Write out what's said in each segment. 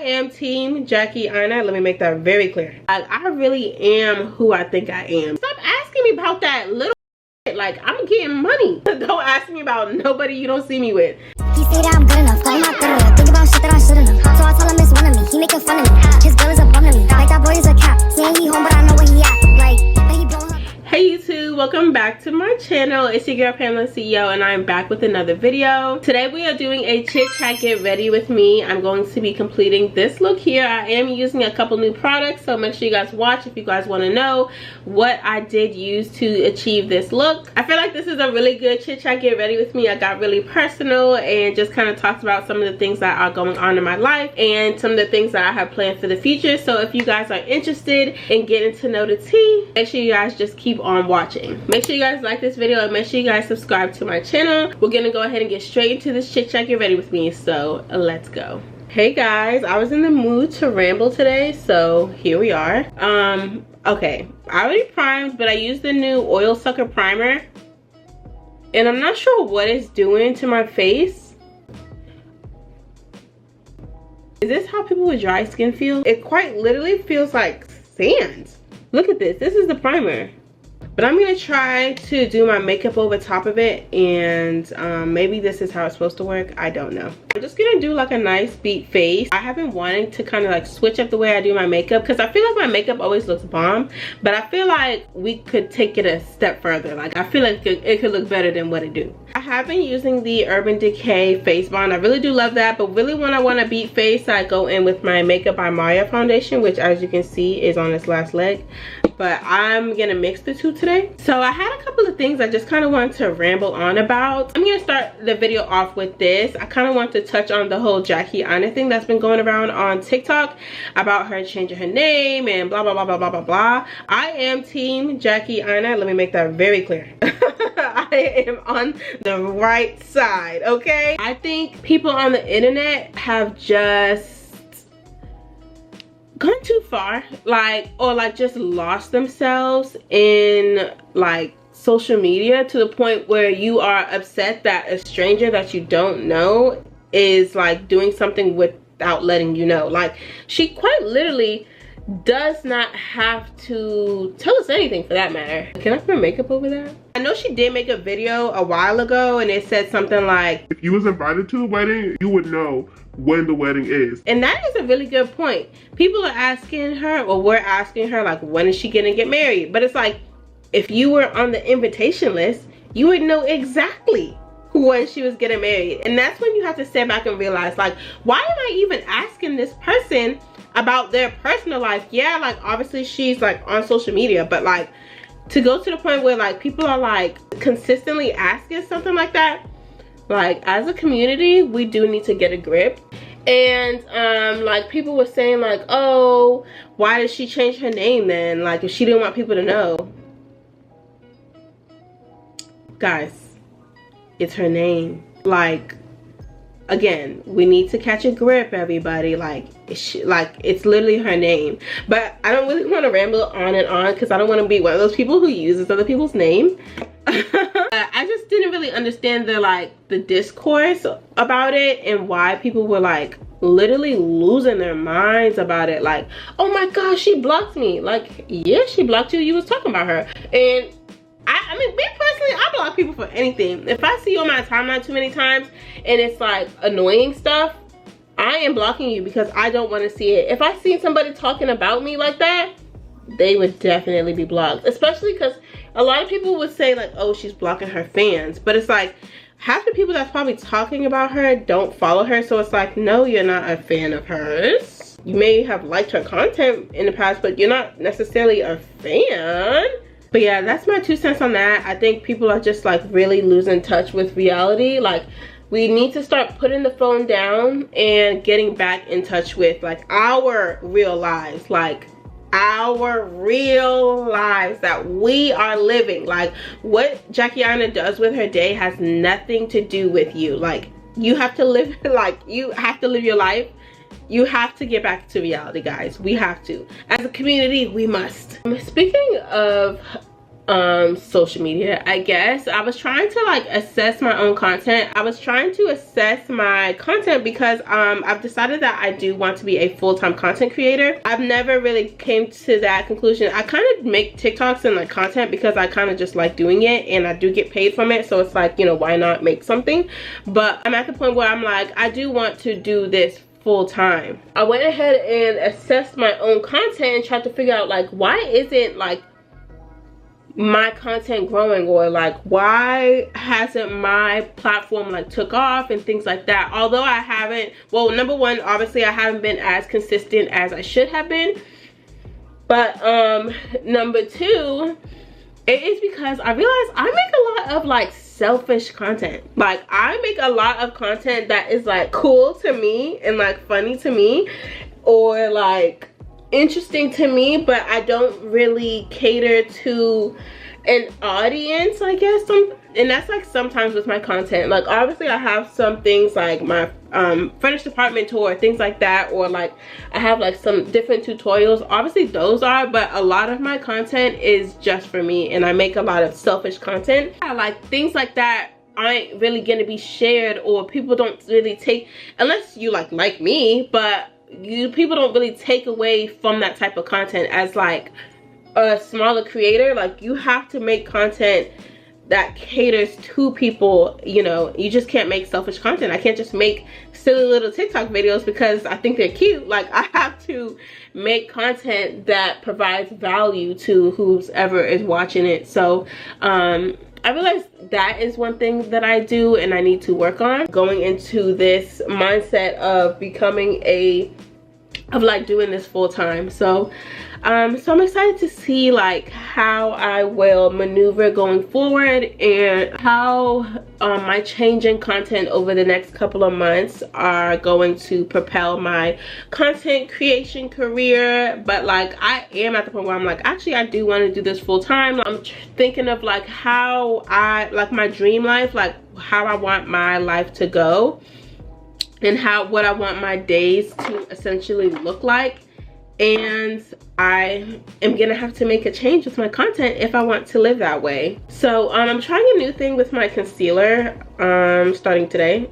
am team Jackie Aina. Let me make that very clear. I really am who I think I am. Stop asking me about that little shit. Like, I'm getting money. Don't ask me about nobody you don't see me with. He say that I'm good enough, but I'm not good enough. Think about shit that I shouldn't have. So I tell him it's one of me. He making fun of me. His girl is a bum to me. Like that boy is a cap. Saying he home, but I know where he at. Like, but he blown up. Hey YouTube, welcome back to my channel. It's your girl Pamela CEO and I'm back with another video. Today we are doing a chit chat get ready with me. I'm going to be completing this look here. I am using a couple new products, so make sure you guys watch if you guys want to know what I did use to achieve this look. I feel like this is a really good chit chat get ready with me. I got really personal and just kind of talked about some of the things that are going on in my life and some of the things that I have planned for the future. So if you guys are interested in getting to know the tea, make sure you guys just keep on watching. Make sure you guys like this video and make sure you guys subscribe to my channel. We're gonna go ahead and get straight into this chit chat get ready with me, so let's go. Hey guys, I was in the mood to ramble today, so here we are. Okay, I already primed, but I used the new oil sucker primer and I'm not sure what it's doing to my face. Is this how people with dry skin feel? It quite literally feels like sand. Look at this. This is the primer. But I'm gonna try to do my makeup over top of it, and maybe this is how it's supposed to work. I don't know. I'm just gonna do like a nice beat face. I have been wanting to kind of like switch up the way I do my makeup because I feel like my makeup always looks bomb, but I feel like we could take it a step further. Like I feel like it could look better than what it do. I have been using the Urban Decay face bond. I really do love that, but really when I want a beat face, I go in with my Makeup by Maya foundation, which as you can see is on its last leg. But I'm gonna mix the two today. So I had a couple of things I just kind of wanted to ramble on about. I'm gonna start the video off with this. I kind of want to touch on the whole Jackie Aina thing that's been going around on TikTok about her changing her name and blah blah blah blah blah blah blah. I am team Jackie Aina. Let me make that very clear. I am on the right side, okay? I think people on the internet have just gone too far, or just lost themselves in like social media to the point where you are upset that a stranger that you don't know is like doing something without letting you know. Like, she quite literally does not have to tell us anything for that matter. Can I put makeup over that? I know she did make a video a while ago and it said something like, if you was invited to a wedding, you would know when the wedding is. And that is a really good point. People are asking her, or we're asking her, like, when is she gonna get married? But it's like, if you were on the invitation list, you would know exactly when she was getting married. And that's when you have to step back and realize, like, why am I even asking this person about their personal life? Yeah, like obviously she's like on social media, but like to go to the point where like people are like consistently asking something like that, like as a community we do need to get a grip. And like people were saying like, oh, why did she change her name then, like if she didn't want people to know? Guys, it's her name. Like, again, we need to catch a grip, everybody. Like it's literally her name. But I don't really want to ramble on and on because I don't want to be one of those people who uses other people's name. I just didn't really understand the discourse about it and why people were like literally losing their minds about it. Like, oh my gosh, she blocked me. Like, yeah, she blocked you. You was talking about her. And I mean, me personally, I block people for anything. If I see you on my timeline too many times and it's like annoying stuff, I am blocking you because I don't want to see it. If I see somebody talking about me like that, they would definitely be blocked. Especially because a lot of people would say like, oh, she's blocking her fans. But it's like, half the people that's probably talking about her don't follow her. So it's like, no, you're not a fan of hers. You may have liked her content in the past, but you're not necessarily a fan. But yeah, that's my 2 cents on that. I think people are just like really losing touch with reality. Like, we need to start putting the phone down and getting back in touch with like our real lives, like our real lives that we are living. Like, what Jackie Aina does with her day has nothing to do with you. Like, you have to live, like, you have to live your life. You have to get back to reality, guys. We have to. As a community, we must. Speaking of social media, I guess. I was trying to like assess my own content. I was trying to assess my content because I've decided that I do want to be a full-time content creator. I've never really came to that conclusion. I kind of make TikToks and like content because I kind of just like doing it, and I do get paid from it, so it's like, you know, why not make something? But I'm at the point where I'm like, I do want to do this full time. I went ahead and assessed my own content and tried to figure out like, why isn't like my content growing, or like why hasn't my platform like took off and things like that. Although I haven't, well, number one, obviously I haven't been as consistent as I should have been, but number two, it is because I realized I make a lot of like selfish content. Like I make a lot of content that is like cool to me and like funny to me, or like interesting to me, but I don't really cater to an audience, I guess. And that's like sometimes with my content. Like obviously I have some things like my furnish department tour, things like that, or like I have like some different tutorials. Obviously those are, but a lot of my content is just for me, and I make a lot of selfish content. I like things like that aren't really gonna be shared, or people don't really take, unless you like me, but people don't really take away from that type of content as like a smaller creator. Like you have to make content that caters to people, you know. You just can't make selfish content. I can't just make silly little TikTok videos because I think they're cute. Like I have to make content that provides value to whoever is watching it. So I realized that is one thing that I do and I need to work on, going into this mindset of becoming like doing this full time. So I'm excited to see like how I will maneuver going forward, and how my change in content over the next couple of months are going to propel my content creation career. But like I am at the point where I'm like, actually I do want to do this full time. I'm thinking of like how I like my dream life, like how I want my life to go, and what I want my days to essentially look like. And I am gonna have to make a change with my content if I want to live that way. So I'm trying a new thing with my concealer starting today.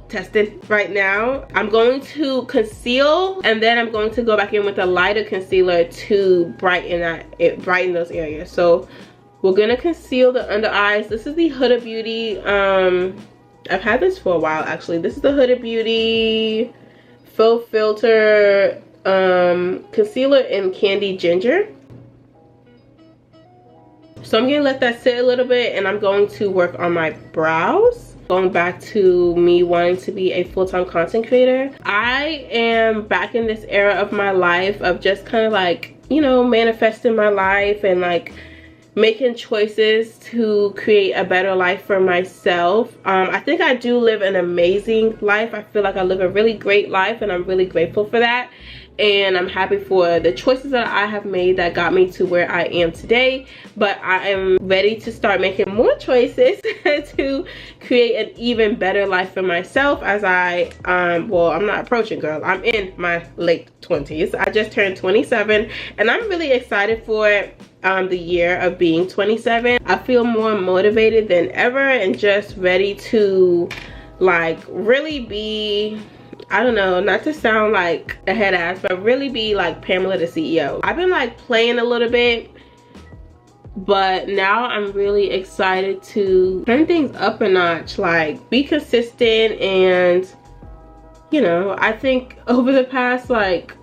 Tested right now. I'm going to conceal, and then I'm going to go back in with a lighter concealer to brighten those areas. So we're gonna conceal the under eyes. This is the Huda Beauty, I've had this for a while actually. This is the Huda Beauty Faux Filter concealer in Candy Ginger. So I'm gonna let that sit a little bit, and I'm going to work on my brows. Going back to me wanting to be a full-time content creator, I am back in this era of my life of just kind of like, you know, manifesting my life and like making choices to create a better life for myself. I think I do live an amazing life. I feel like I live a really great life, and I'm really grateful for that. And I'm happy for the choices that I have made that got me to where I am today. But I am ready to start making more choices to create an even better life for myself as well, I'm not approaching, girl. I'm in my late 20s. I just turned 27, and I'm really excited for it. The year of being 27. I feel more motivated than ever, and just ready to like really be, I don't know, not to sound like a head ass, but really be like Pamela the CEO. I've been like playing a little bit, but now I'm really excited to turn things up a notch, like be consistent. And you know, I think over the past like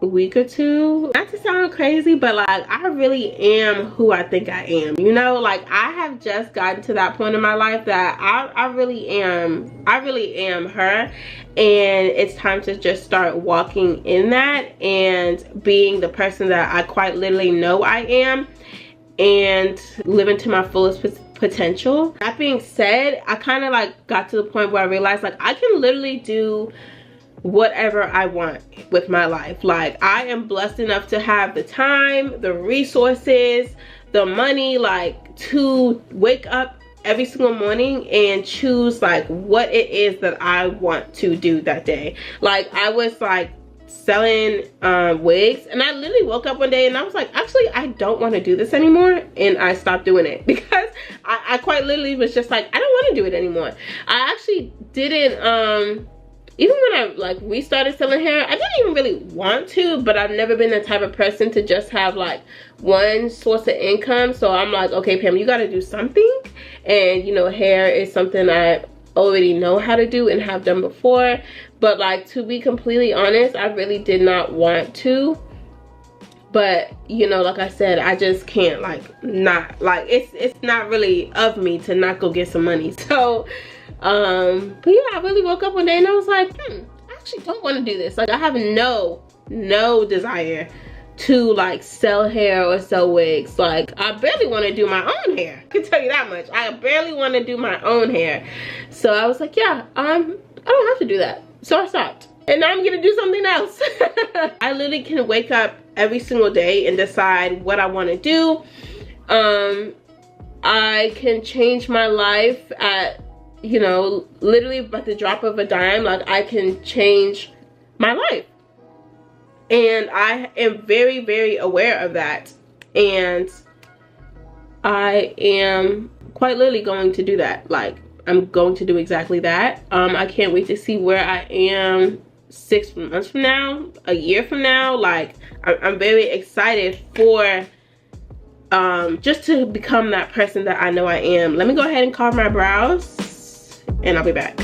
week or two, not to sound crazy, but like I really am who I think I am, you know. Like I have just gotten to that point in my life that I really am her, and it's time to just start walking in that and being the person that I quite literally know I am, and living to my fullest potential. That being said, I kind of like got to the point where I realized like I can literally do whatever I want with my life. Like I am blessed enough to have the time, the resources, the money, like to wake up every single morning and choose like what it is that I want to do that day. Like I was like selling wigs, and I literally woke up one day and I was like, actually I don't want to do this anymore, and I stopped doing it because I quite literally was just like, I don't want to do it anymore. I actually didn't even when I like restarted selling hair, I didn't even really want to, but I've never been the type of person to just have like one source of income. So I'm like, okay Pam, you got to do something. And you know, hair is something I already know how to do and have done before, but like, to be completely honest, I really did not want to. But you know, like I said, I just can't not it's not really of me to not go get some money. So but yeah, I really woke up one day and I was like, I actually don't want to do this. Like, I have no desire to like sell hair or sell wigs. Like, I barely want to do my own hair. I can tell you that much. I barely want to do my own hair. So I was like, yeah, I don't have to do that. So I stopped. And now I'm gonna do something else. I literally can wake up every single day and decide what I want to do. I can change my life at, you know, literally by the drop of a dime. Like, I can change my life, and I am very, very aware of that, and I am quite literally going to do that. Like, I'm going to do exactly that. I can't wait to see where I am 6 months from now, a year from now. Like, I'm very excited for just to become that person that I know I am. Let me go ahead and carve my brows, and I'll be back.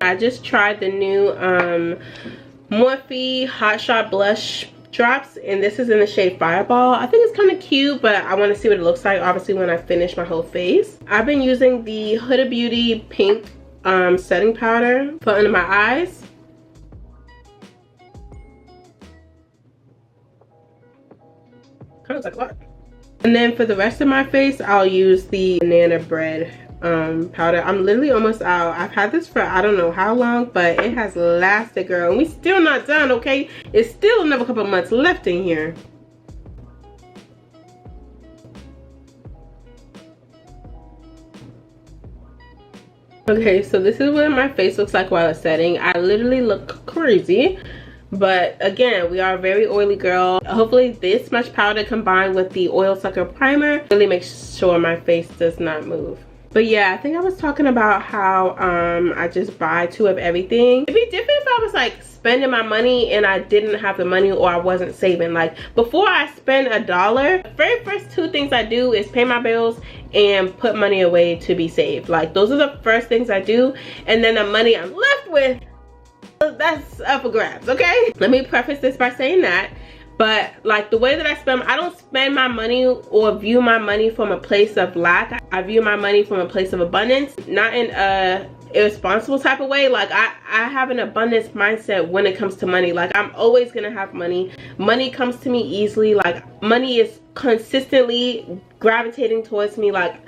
I just tried the new Morphe Hot Shot Blush Drops, and this is in the shade Fireball. I think it's kind of cute, but I want to see what it looks like, obviously, when I finish my whole face. I've been using the Huda Beauty Pink setting powder for under my eyes. Kind of like what? And then for the rest of my face, I'll use the Banana Bread powder. I'm literally almost out. I've had this for I don't know how long, but it has lasted, girl, and we still not done. Okay, it's still another couple months left in here. Okay, so this is what my face looks like while it's setting. I literally look crazy, but again, we are a very oily girl. Hopefully this much powder combined with the oil sucker primer really makes sure my face does not move. But yeah, I think I was talking about how I just buy 2 of everything. It'd be different if I was like spending my money and I didn't have the money, or I wasn't saving. Like, before I spend $1, the very first 2 things I do is pay my bills and put money away to be saved. Like, those are the first things I do, and then the money I'm left with, that's up for grabs. Okay, let me preface this by saying that. But like, the way that I spend, I don't spend my money or view my money from a place of lack. I view my money from a place of abundance, not in a irresponsible type of way. Like, I have an abundance mindset when it comes to money. Like, I'm always gonna have money. Money comes to me easily. Like, money is consistently gravitating towards me. Like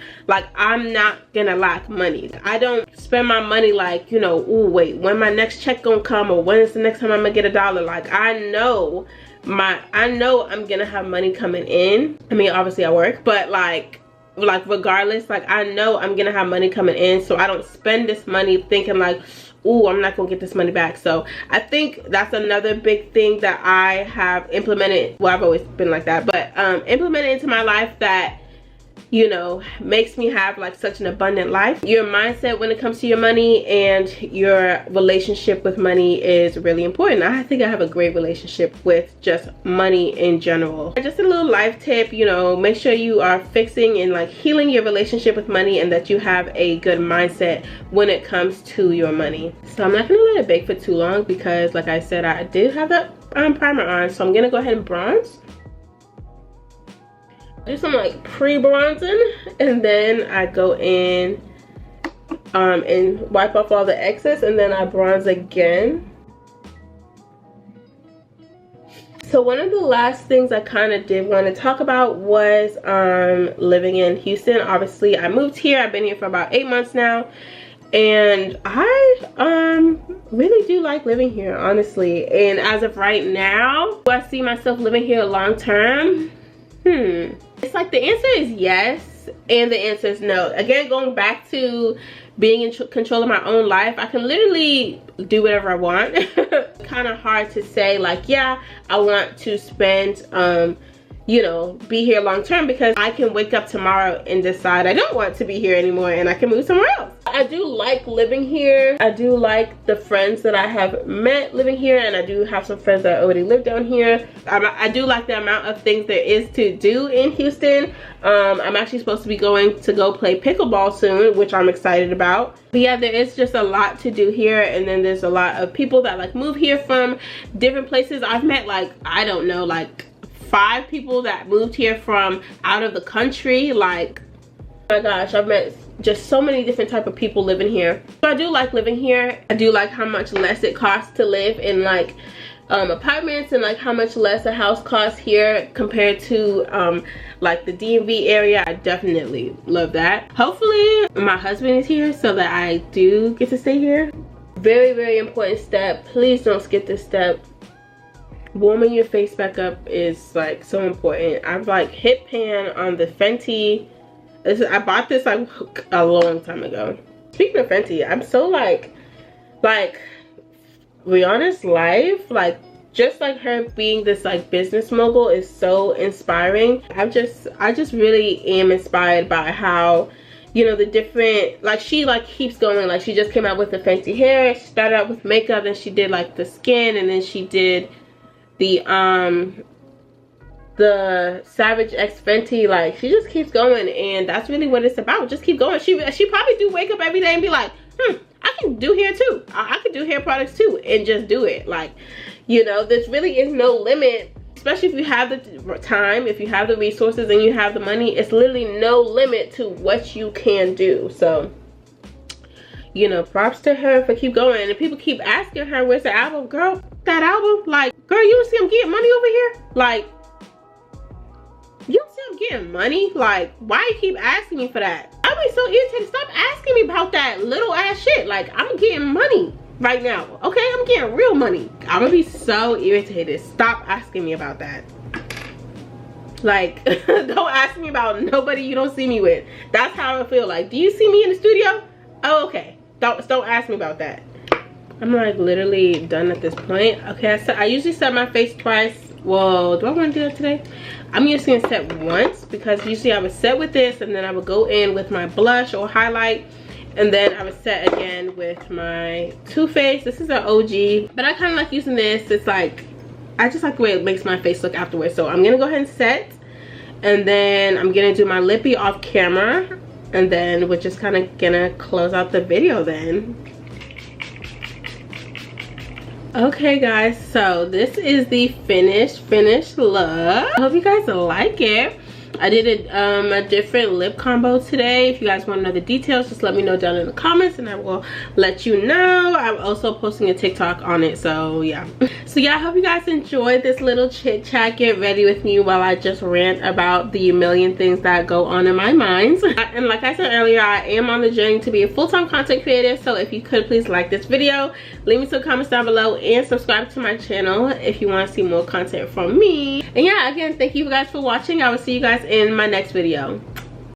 I'm not gonna lack money. I don't spend my money like, you know, ooh, wait, when my next check gonna come, or when is the next time I'm gonna get $1. Like, I know I'm gonna have money coming in. I mean, obviously I work, but like regardless, like, I know I'm gonna have money coming in, so I don't spend this money thinking like, ooh, I'm not gonna get this money back. So I think that's another big thing that I have implemented. Well, I've always been like that, but implemented into my life that, you know, makes me have like such an abundant life. Your mindset when it comes to your money and your relationship with money is really important. I think I have a great relationship with just money in general. Just a little life tip, you know, make sure you are fixing and like healing your relationship with money, and that you have a good mindset when it comes to your money. So I'm not gonna let it bake for too long, because like I said, I did have that primer on, so I'm gonna go ahead and bronze. Do some like pre-bronzing, and then I go in and wipe off all the excess, and then I bronze again. So one of the last things I kind of did want to talk about was living in Houston. Obviously, I moved here. I've been here for about 8 months now. And I really do like living here, honestly. And as of right now, do I see myself living here long term? It's like the answer is yes and the answer is no. Again, going back to being in control of my own life, I can literally do whatever I want. Kind of hard to say like, yeah, I want to spend you know, be here long term, because I can wake up tomorrow and decide I don't want to be here anymore and I can move somewhere else. I do like living here. I do like the friends that I have met living here, and I do have some friends that already live down here. I do like the amount of things there is to do in Houston. I'm actually supposed to be going to go play pickleball soon, which I'm excited about. But yeah, there is just a lot to do here, and then there's a lot of people that like move here from different places. I've met like, I don't know, like 5 people that moved here from out of the country. Like, oh my gosh, I've met just so many different type of people living here. So I do like living here. I do like how much less it costs to live in like apartments, and like how much less a house costs here compared to like the DMV area. I definitely love that. Hopefully my husband is here so that I do get to stay here. Very, very important step. Please don't skip this step. Warming your face back up is like so important. I've like hit pan on the Fenty. I bought this like a long time ago. Speaking of Fenty, I'm so like Rihanna's life, like just like her being this like business mogul is so inspiring. I just really am inspired by how, you know, the different, like she like keeps going. Like she just came out with the Fenty hair. She started out with makeup, then she did like the skin, and then she did the Savage X Fenty. Like she just keeps going, and that's really what it's about. Just keep going. She probably do wake up every day and be like, I can do hair too. I can do hair products too, and just do it. Like, you know, there really is no limit, especially if you have the time, if you have the resources, and you have the money. It's literally no limit to what you can do. So, you know, props to her for keep going. And people keep asking her, where's the album? Girl, that album, like, girl, you don't see I'm getting money over here? Like, you don't see I'm getting money? Like, why you keep asking me for that? I'll be so irritated. Stop asking me about that little ass shit. Like, I'm getting money right now, okay? I'm getting real money. I'm gonna be so irritated. Stop asking me about that. Like, don't ask me about nobody you don't see me with. That's how I feel. Like, do you see me in the studio? Oh, okay. Don't ask me about that. I'm like literally done at this point. Okay, I usually set my face twice. Whoa, do I want to do that today? I'm just gonna set once, because usually I would set with this, and then I would go in with my blush or highlight, and then I would set again with my Too Faced. This is an OG, but I kind of like using this. It's like, I just like the way it makes my face look afterwards. So I'm gonna go ahead and set, and then I'm gonna do my lippy off camera, and then we're just kind of gonna close out the video then. Okay guys, so this is the finished look. I hope you guys like it. I did a different lip combo today. If you guys want to know the details, just let me know down in the comments and I will let you know. I'm also posting a TikTok on it, so yeah. So yeah, I hope you guys enjoyed this little chit chat. Get ready with me while I just rant about the million things that go on in my mind. And like I said earlier, I am on the journey to be a full-time content creator, so if you could please like this video, leave me some comments down below, and subscribe to my channel if you want to see more content from me. And yeah, again, thank you guys for watching. I will see you guys in my next video.